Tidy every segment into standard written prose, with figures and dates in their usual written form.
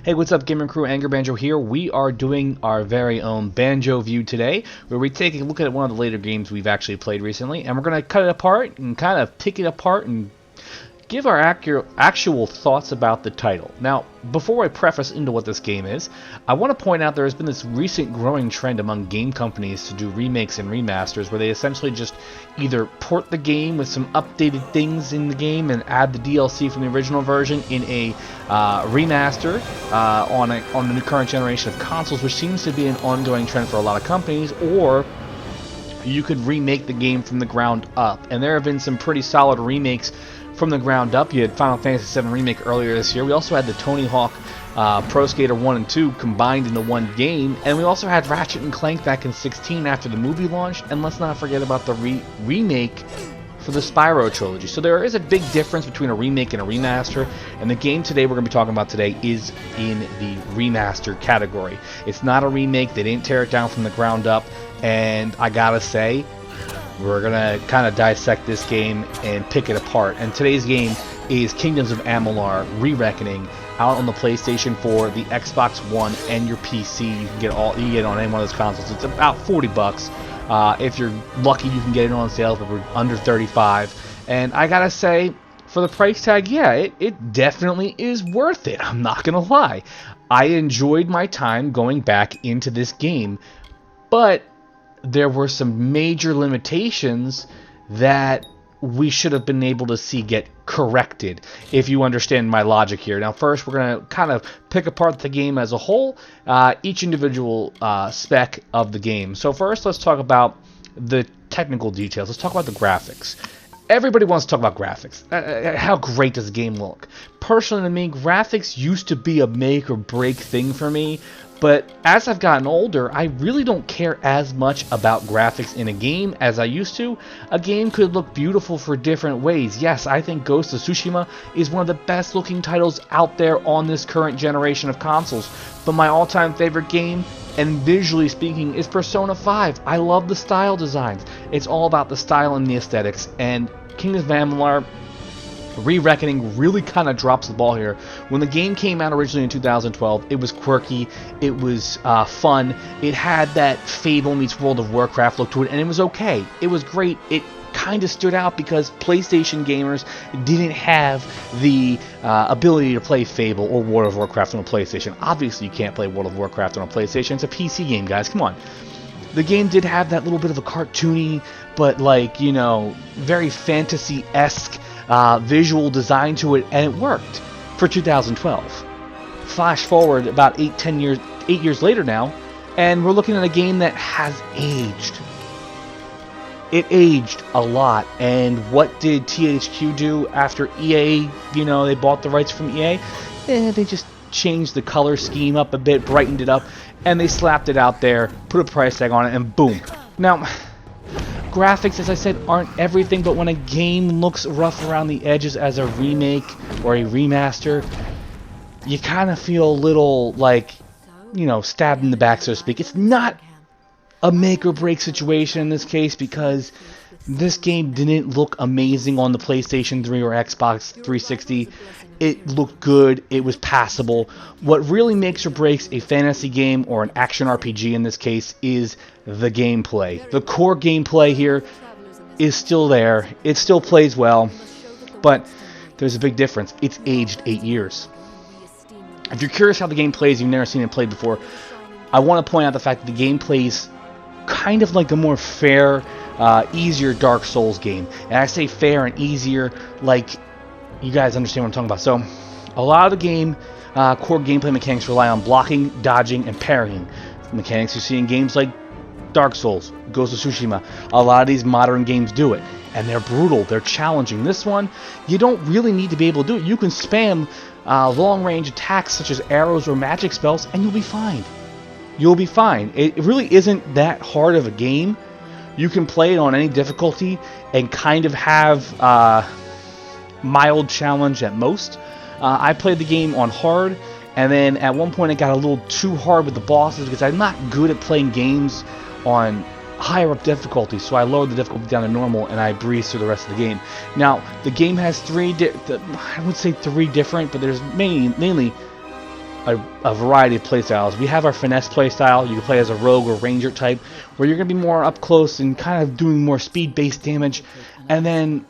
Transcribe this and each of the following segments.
Hey, what's up, Gamer Crew? Anger Banjo here. We are doing our very own Banjo View today, where we take a look at one of the later games we've actually played recently, and we're going to cut it apart and kind of pick it apart and give our actual thoughts about the title. Now, before I preface into what this game is, I want to point out there has been this recent growing trend among game companies to do remakes and remasters where they essentially just either port the game with some updated things in the game and add the DLC from the original version in a remaster on the new current generation of consoles, which seems to be an ongoing trend for a lot of companies, or you could remake the game from the ground up. And there have been some pretty solid remakes from the ground up. You had Final Fantasy VII Remake earlier this year. We also had the Tony Hawk Pro Skater 1 and 2 combined into one game. And we also had Ratchet and Clank back in 2016 after the movie launched. And let's not forget about the remake for the Spyro trilogy. So there is a big difference between a remake and a remaster. And the game today we're going to be talking about today is in the remaster category. It's not a remake. They didn't tear it down from the ground up. And I gotta say, we're going to kind of dissect this game and pick it apart. And today's game is Kingdoms of Amalur: Re-Recokoning, out on the PlayStation 4, the Xbox One, and your PC. You can get it on any one of those consoles. It's about $40. If you're lucky, you can get it on sale for under $35. And I gotta say, for the price tag, yeah, it definitely is worth it. I'm not gonna lie. I enjoyed my time going back into this game, but there were some major limitations that we should have been able to see get corrected, if you understand my logic here. Now, first, we're going to kind of pick apart the game as a whole, each individual spec of the game. So first, let's talk about the technical details. Let's talk about the graphics. Everybody wants to talk about graphics. How great does the game look? Personally, to me, graphics used to be a make or break thing for me. But as I've gotten older, I really don't care as much about graphics in a game as I used to. A game could look beautiful for different ways. Yes, I think Ghost of Tsushima is one of the best looking titles out there on this current generation of consoles. But my all-time favorite game, and visually speaking, is Persona 5. I love the style designs. It's all about the style and the aesthetics. And Kingdoms of Amalur: Re-Recokoning really kind of drops the ball here. When the game came out originally in 2012, it was quirky, it was fun, it had that Fable meets World of Warcraft look to it, and it was okay. It was great. It kind of stood out because PlayStation gamers didn't have the ability to play Fable or World of Warcraft on a PlayStation. Obviously, you can't play World of Warcraft on a PlayStation. It's a PC game, guys. Come on. The game did have that little bit of a cartoony, but like, you know, very fantasy-esque visual design to it, and it worked for 2012. Flash forward about 8 years later now, and we're looking at a game that has aged. It aged a lot. And what did THQ do after EA, you know, they bought the rights from EA? They just changed the color scheme up a bit, brightened it up, and they slapped it out there, put a price tag on it, and boom. Now, graphics, as I said, aren't everything, but when a game looks rough around the edges as a remake or a remaster, you kind of feel a little like, you know, stabbed in the back, so to speak. It's not a make or break situation in this case, because this game didn't look amazing on the PlayStation 3 or Xbox 360. It looked good. It was passable. What really makes or breaks a fantasy game or an action RPG in this case is the gameplay. The core gameplay here is still there. It still plays well, but there's a big difference. It's aged 8 years. If you're curious how the game plays, you've never seen it played before, I want to point out the fact that the game plays kind of like a more fair, easier Dark Souls game. And I say fair and easier like you guys understand what I'm talking about. So a lot of the game core gameplay mechanics rely on blocking, dodging, and parrying. Mechanics you see in games like Dark Souls, Ghost of Tsushima. A lot of these modern games do it, and they're brutal, they're challenging. This one, you don't really need to be able to do it. You can spam long-range attacks such as arrows or magic spells, and you'll be fine. You'll be fine. It really isn't that hard of a game. You can play it on any difficulty and kind of have mild challenge at most. I played the game on hard, and then at one point it got a little too hard with the bosses because I'm not good at playing games on higher up difficulty, so I lowered the difficulty down to normal and I breezed through the rest of the game. Now, the game has I would say three different, but there's mainly a variety of playstyles. We have our finesse playstyle. You can play as a rogue or ranger type, where you're going to be more up close and kind of doing more speed-based damage, and then,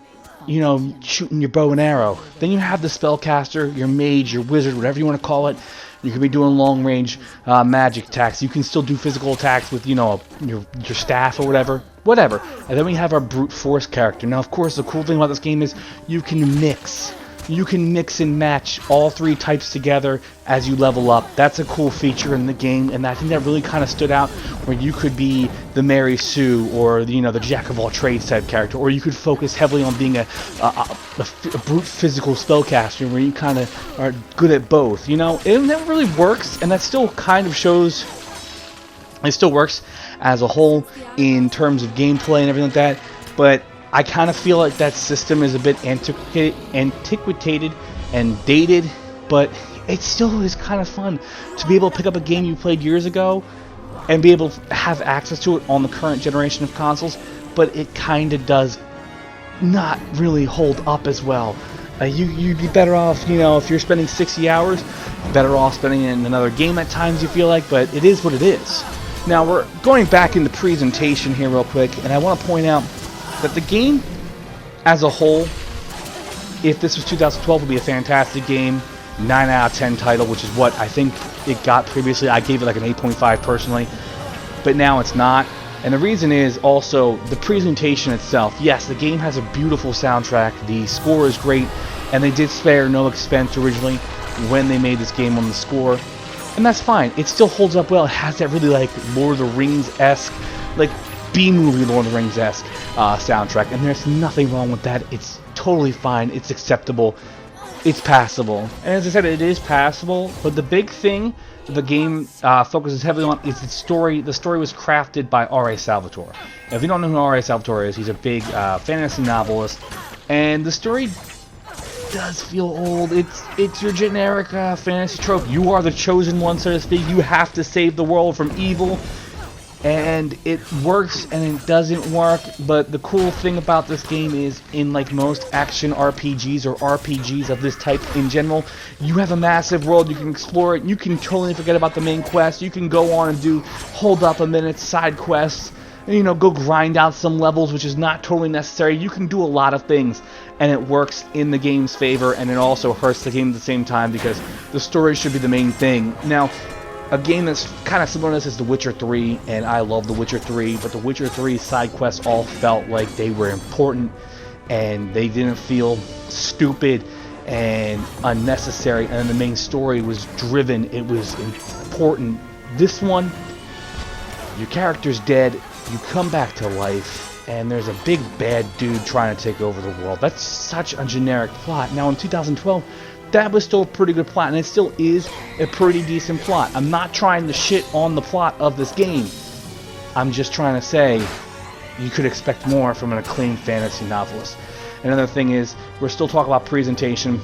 you know, shooting your bow and arrow. Then you have the spellcaster, your mage, your wizard, whatever you want to call it. You can be doing long-range magic attacks. You can still do physical attacks with, you know, your staff or whatever. And then we have our brute force character. Now, of course, the cool thing about this game is you can mix. You can mix and match all three types together as you level up. That's a cool feature in the game, and I think that really kind of stood out, where you could be the Mary Sue or, you know, the jack of all trades type character, or you could focus heavily on being a brute physical spellcaster, where you kind of are good at both, you know. And that really works, and that still kind of shows. It still works as a whole in terms of gameplay and everything like that, but I kind of feel like that system is a bit antiquated and dated, but it still is kind of fun to be able to pick up a game you played years ago and be able to have access to it on the current generation of consoles, but it kind of does not really hold up as well. You'd be better off, you know, if you're spending 60 hours, better off spending it in another game at times, you feel like, but it is what it is. Now, we're going back in the presentation here real quick, and I want to point out that the game as a whole, if this was 2012, would be a fantastic game. 9 out of 10 title, which is what I think it got previously. I gave it like an 8.5 personally, but now it's not. And the reason is also the presentation itself. Yes, the game has a beautiful soundtrack, the score is great, and they did spare no expense originally when they made this game on the score, and that's fine. It still holds up well. It has that really like Lord of the Rings-esque, like B-movie Lord of the Rings-esque soundtrack, and there's nothing wrong with that. It's totally fine. It's acceptable. It's passable. And as I said, it is passable, but the big thing the game focuses heavily on is the story. The story was crafted by R.A. Salvatore. Now, if you don't know who R.A. Salvatore is, he's a big fantasy novelist, and the story does feel old. It's your generic fantasy trope. You are the chosen one, so to speak. You have to save the world from evil. And it works and it doesn't work, but the cool thing about this game is, in like most action RPGs or RPGs of this type in general, you have a massive world, you can explore it, you can totally forget about the main quest, you can go on and do hold up a minute side quests, and, you know, go grind out some levels, which is not totally necessary. You can do a lot of things, and it works in the game's favor, and it also hurts the game at the same time, because the story should be the main thing. Now, a game that's kind of similar to this is The Witcher 3, and I love The Witcher 3, but The Witcher 3 side quests all felt like they were important, and they didn't feel stupid and unnecessary, and the main story was driven, it was important. This one, your character's dead, you come back to life, and there's a big bad dude trying to take over the world. That's such a generic plot. Now in 2012, that was still a pretty good plot, and it still is a pretty decent plot. I'm not trying to shit on the plot of this game. I'm just trying to say you could expect more from an acclaimed fantasy novelist. Another thing is, we're still talking about presentation.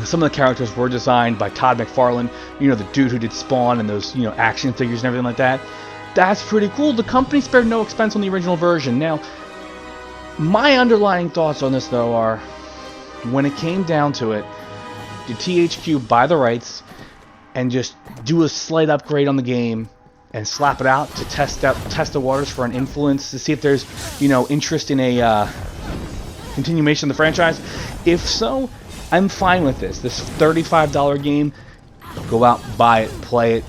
Some of the characters were designed by Todd McFarlane, you know, the dude who did Spawn and those, you know, action figures and everything like that. That's pretty cool. The company spared no expense on the original version. Now, my underlying thoughts on this, though, are, when it came down to it, did THQ buy the rights and just do a slight upgrade on the game and slap it out to test the waters for an influence, to see if there's, you know, interest in a continuation of the franchise? If so, I'm fine with this. This $35 game, go out, buy it, play it,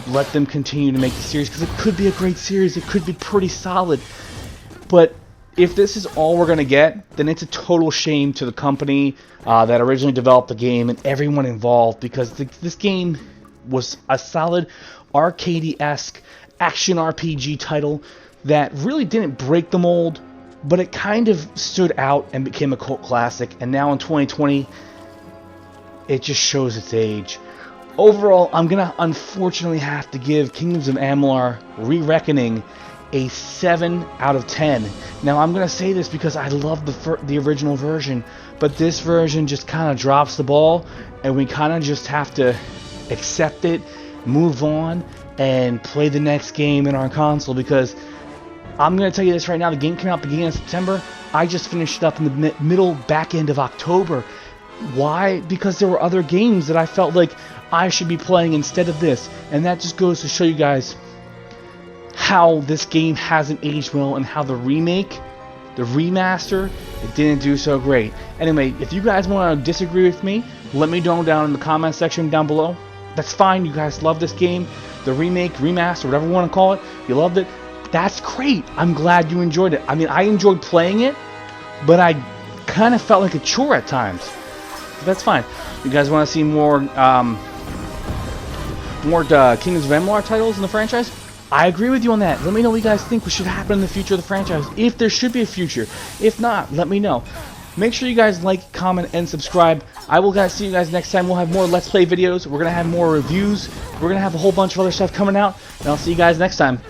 let them continue to make the series, because it could be a great series, it could be pretty solid. But if this is all we're going to get, then it's a total shame to the company that originally developed the game and everyone involved, because this game was a solid arcade-esque action RPG title that really didn't break the mold, but it kind of stood out and became a cult classic, and now in 2020, it just shows its age. Overall, I'm going to unfortunately have to give Kingdoms of Amalur Re-Recokoning a 7 out of 10. Now, I'm going to say this because I love the original version, but this version just kind of drops the ball, and we kind of just have to accept it, move on, and play the next game in our console, because I'm going to tell you this right now, the game came out beginning of September. I just finished it up in the back end of October. Why? Because there were other games that I felt like I should be playing instead of this. And that just goes to show you guys how this game hasn't aged well and how the remake, the remaster, it didn't do so great. Anyway, if you guys want to disagree with me, let me know down in the comment section down below. That's fine. You guys love this game, the remake, remaster, whatever you want to call it. You loved it. That's great. I'm glad you enjoyed it. I mean, I enjoyed playing it, but I kind of felt like a chore at times. But that's fine. You guys want to see more Kingdoms of Amalur titles in the franchise? I agree with you on that. Let me know what you guys think should happen in the future of the franchise, if there should be a future. If not, let me know. Make sure you guys like, comment, and subscribe. I will see you guys next time. We'll have more Let's Play videos. We're going to have more reviews. We're going to have a whole bunch of other stuff coming out. And I'll see you guys next time.